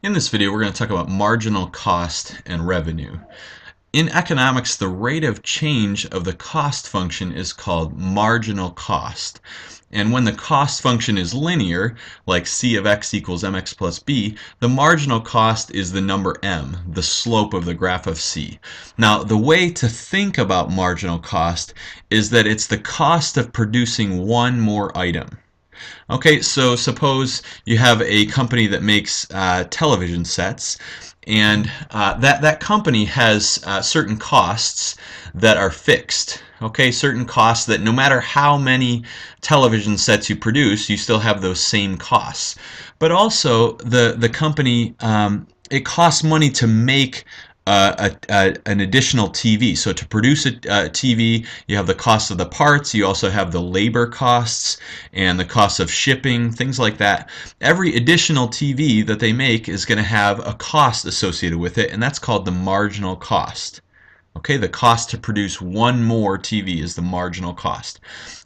In this video, we're going to talk about marginal cost and revenue. In economics, the rate of change of the cost function is called marginal cost. And when the cost function is linear, like c of x equals mx plus b, the marginal cost is the number m, the slope of the graph of c. Now, the way to think about marginal cost is that it's the cost of producing one more item. Okay, so suppose you have a company that makes television sets, and that company has certain costs that are fixed. Okay, certain costs that no matter how many television sets you produce, you still have those same costs. But also, the company, it costs money to make an additional TV. So to produce a TV, you have the cost of the parts, you also have the labor costs and the cost of shipping, things like that. Every additional TV that they make is going to have a cost associated with it, and that's called the marginal cost. Okay, the cost to produce one more TV is the marginal cost.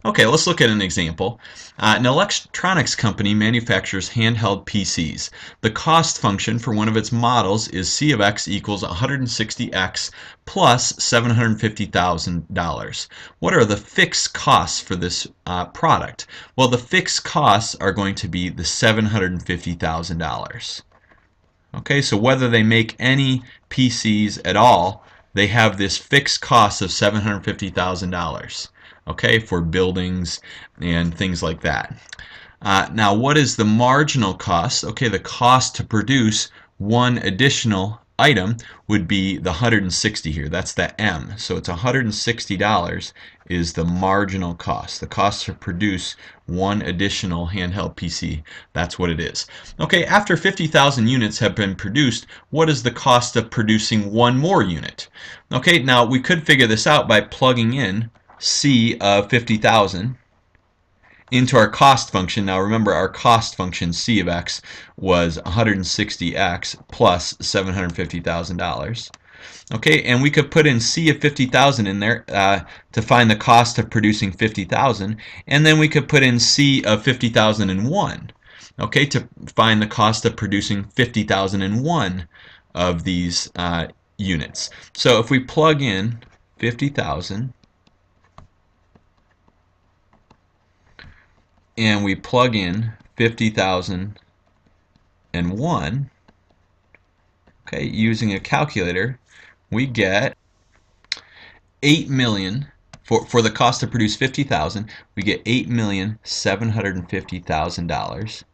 Okay, let's look at an example. An electronics company manufactures handheld PCs. The cost function for one of its models is C of X equals 160X plus $750,000. What are the fixed costs for this product? Well, the fixed costs are going to be the $750,000. Okay, so whether they make any PCs at all, they have this fixed cost of $750,000, okay, for buildings and things like that. Now, what is the marginal cost? Okay, the cost to produce one additional item would be the 160 here. That's the M. So it's $160 is the marginal cost. The cost to produce one additional handheld PC. That's what it is. Okay, after 50,000 units have been produced, what is the cost of producing one more unit? Okay, now we could figure this out by plugging in C of 50,000 into our cost function. Now remember, our cost function C of x was 160x plus $750,000. Okay, and we could put in C of 50,000 in there to find the cost of producing 50,000, and then we could put in C of 50,001, okay, to find the cost of producing 50,001 of these units. So if we plug in 50,000 and we plug in 50,001, okay, using a calculator, we get 8 million for the cost to produce 50,000. We get $8,750,000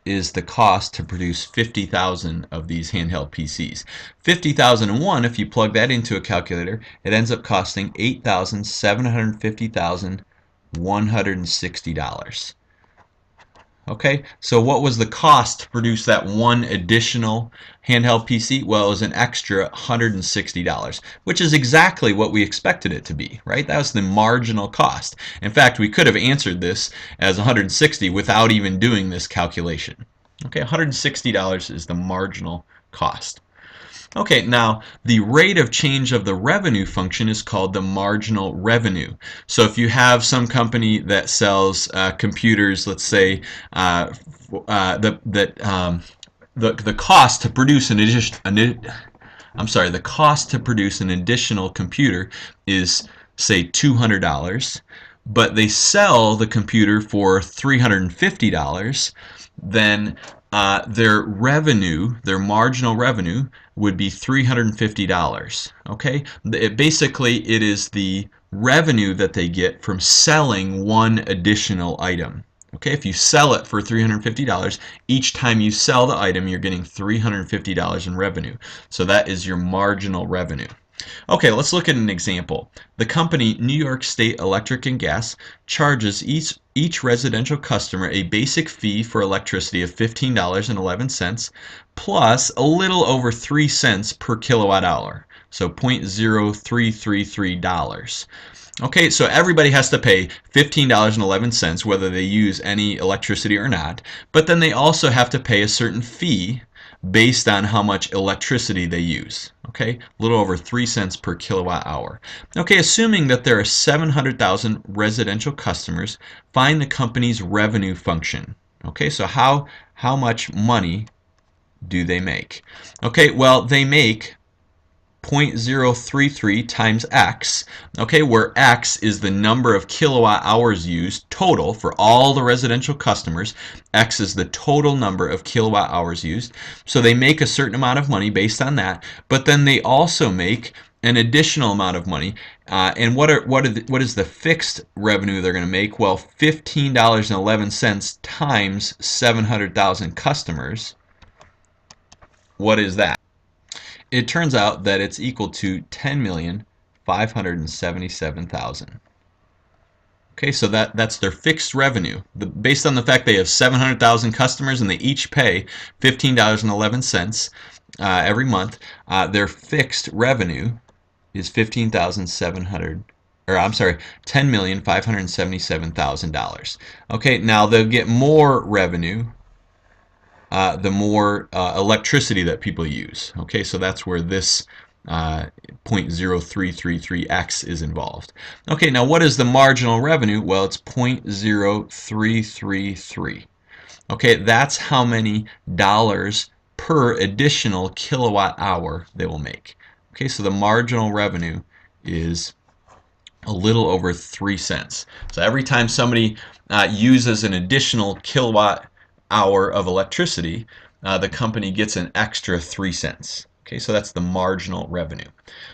is the cost to produce 50,000 of these handheld PCs. 50,001, if you plug that into a calculator, it ends up costing $8,750,160. Okay, so what was the cost to produce that one additional handheld PC? Well, it was an extra $160, which is exactly what we expected it to be, right? That was the marginal cost. In fact, we could have answered this as 160 without even doing this calculation. Okay, $160 is the marginal cost. Okay, now the rate of change of the revenue function is called the marginal revenue. So if you have some company that sells computers, let's say the cost to produce the cost to produce an additional computer is, say, $200, but they sell the computer for $350, then their revenue, their marginal revenue, would be $350. Okay, basically it is the revenue that they get from selling one additional item. Okay, if you sell it for $350, each time you sell the item, you're getting $350 in revenue. So that is your marginal revenue. Okay, let's look at an example. The company New York State Electric and Gas charges each residential customer a basic fee for electricity of $15.11 plus a little over 3 cents per kilowatt hour, so $0.0333. Okay, so everybody has to pay $15.11 whether they use any electricity or not, but then they also have to pay a certain fee based on how much electricity they use. Okay, a little over 3 cents per kilowatt hour. Okay, assuming that there are 700,000 residential customers, find the company's revenue function. Okay, so how much money do they make? Okay, well, they make 0.033 times X, okay, where X is the number of kilowatt hours used total for all the residential customers. X is the total number of kilowatt hours used. So they make a certain amount of money based on that, but then they also make an additional amount of money. And what is the fixed revenue they're going to make? Well, $15.11 times 700,000 customers. What is that? It turns out that it's equal to 10,577,000. Okay, so that's their fixed revenue. Based on the fact they have 700,000 customers and they each pay $15.11 every month, their fixed revenue is 15,700, or I'm sorry, $10,577,000. Okay, now they'll get more revenue the more electricity that people use. Okay, so that's where this 0.0333x is involved. Okay, now what is the marginal revenue? Well, it's 0.0333. Okay, that's how many dollars per additional kilowatt hour they will make. Okay, so the marginal revenue is a little over 3 cents. So every time somebody uses an additional kilowatt hour of electricity, the company gets an extra 3 cents. Okay, so that's the marginal revenue.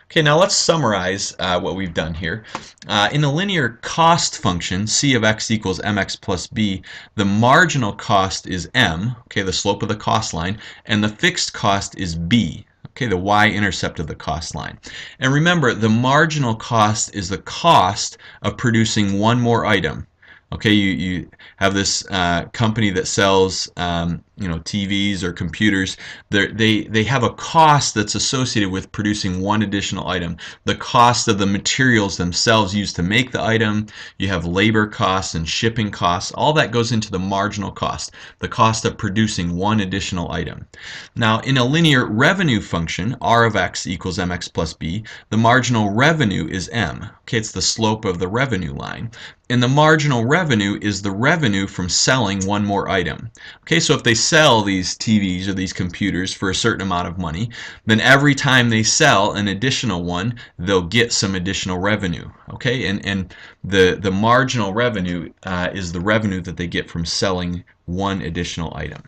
Okay, now let's summarize what we've done here. In the linear cost function, C of x equals mx plus b, the marginal cost is m, okay, the slope of the cost line, and the fixed cost is b, okay, the y-intercept of the cost line. And remember, the marginal cost is the cost of producing one more item. Okay, you have this company that sells TVs or computers. They have a cost that's associated with producing one additional item. The cost of the materials themselves used to make the item. You have labor costs and shipping costs. All that goes into the marginal cost, the cost of producing one additional item. Now, in a linear revenue function, R of x equals mx plus b, the marginal revenue is m. Okay, it's the slope of the revenue line. And the marginal revenue is the revenue from selling one more item. Okay, so if they sell these TVs or these computers for a certain amount of money, then every time they sell an additional one, they'll get some additional revenue. Okay, and the marginal revenue is the revenue that they get from selling one additional item.